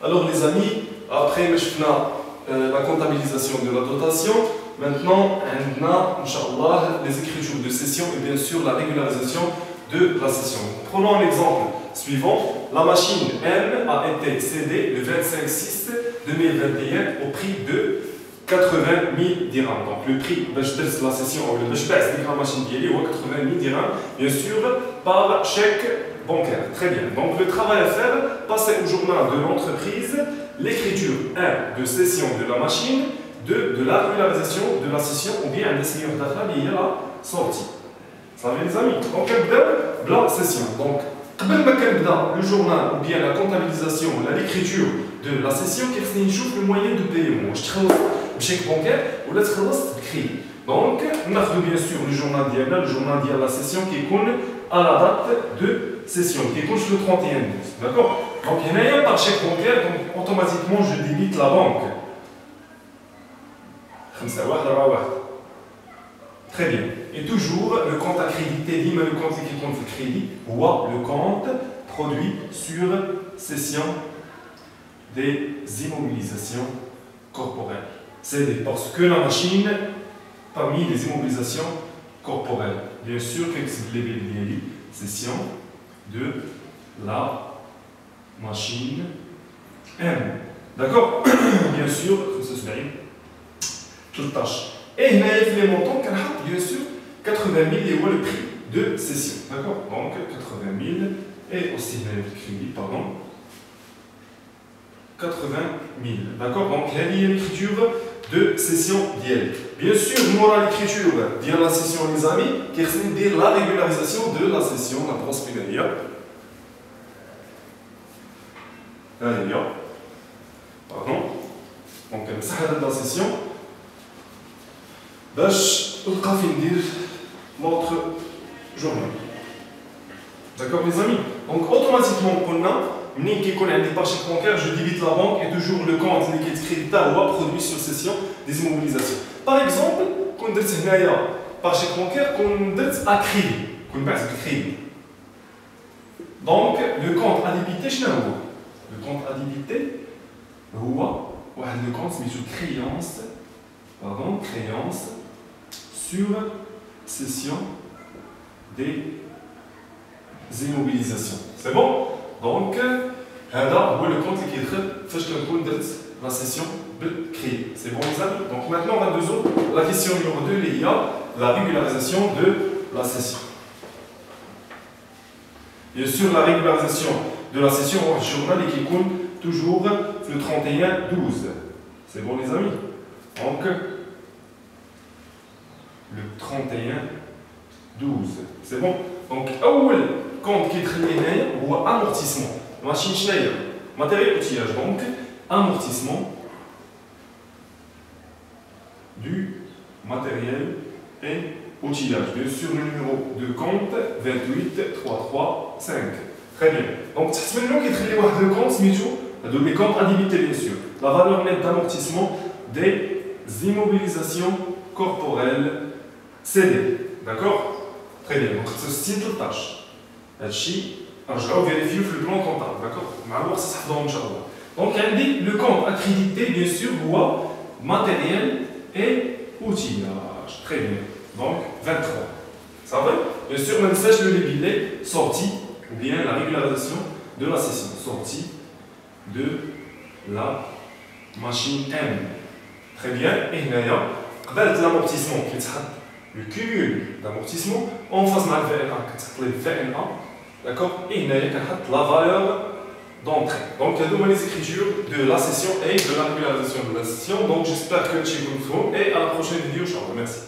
Alors les amis, après la comptabilisation de la dotation, maintenant on a, Inch'Allah, les écritures de session et bien sûr la régularisation de la session. Prenons l'exemple suivant. La machine M a été cédée le 25/6/2021 au prix de 80 000 dirhams. Donc le prix de la session, ou le de la machine est 80 000 dirhams, bien sûr, par chèque bancaire. Très bien. Donc le travail à faire, passer au journal de l'entreprise l'écriture 1 de cession de la machine, 2 de la régularisation de la session ou bien un seigneur d'affaires lié à la sortie. Ça va les amis? Donc on la session. Donc le journal ou bien la comptabilisation, l'écriture de la session, qui est le moyen de paiement. Je chèque bancaire ou la crédit. Donc, on a bien sûr le journal de la session qui est à la date de session, qui est le 31/12. D'accord? Donc, il y a par chèque bancaire, donc automatiquement je débite la banque. Très bien. Et toujours, le compte accrédité, dit, mais le compte qui compte le crédit, ou le compte produit sur cession des immobilisations corporelles. C'est parce que la machine, parmi les immobilisations corporelles, bien sûr que c'est les cession de la machine M. D'accord? Bien sûr, ça se fait toute tâche. Et il y a les montants, bien sûr, 80 000 est le prix de cession. D'accord? Donc 80 000 et aussi le crédit, pardon. 80 000. D'accord? Donc il y a l'écriture de session d'IEL. Bien sûr, nous aurons l'écriture de la session, les amis, qui veut dire la régularisation de la session, la transfégalia. Pardon. Donc, ça de la session. باش نلقى فين ندير notre journal. D'accord les amis? Donc automatiquement منين كيكون عندي par chèque bancaire, je débite la banque et toujours le compte اللي كيتكريديتا هو produit sur cession des immobilisations. Par exemple, كون درت هنايا par chèque bancaire كون درت à crédit, كون بعت بالكريدي. Donc le compte à débiter شنو هو؟ Le compte à débiter هو واحد le compte سميتو créance, pardon, créance sur cession des immobilisations. C'est bon? Donc, هذا هو le compte qui est فاش كنكون درت la session بالكريدي. C'est bon les amis? Donc maintenant on va besoin la question numéro 2 il y a la régularisation de la session. Bien sûr la régularisation de la session au journal qui compte toujours le 31/12. C'est bon les amis? Donc le 31/12. C'est bon? Donc, le compte qui est très ou amortissement. Machine Schneider, matériel outillage. Donc, amortissement du matériel et outillage. Bien sûr, le numéro de compte 28335. Très bien. Donc, c'est maintenant qui est très de compte, de mes comptes à débiter, bien sûr. La valeur nette d'amortissement des immobilisations corporelles cédées. D'accord? Très bien. Donc, c'est une toute tâche. Je vais vérifier le plan comptable. D'accord? Donc, elle dit le compte accrédité, bien sûr, voit matériel et outillage. Très bien. Donc, 23. Ça va? Bien sûr, même sèche le billets sortie ou bien la régularisation de la session. Sortie de la machine M. Très bien. Et là, l'amortissement qui est le cumul d'amortissement en face de le VNA. D'accord? Et il y a la valeur d'entrée. Donc, il y a les écritures de la session et de la régularisation de la session. Donc, j'espère que tu vous et à la prochaine vidéo. Merci.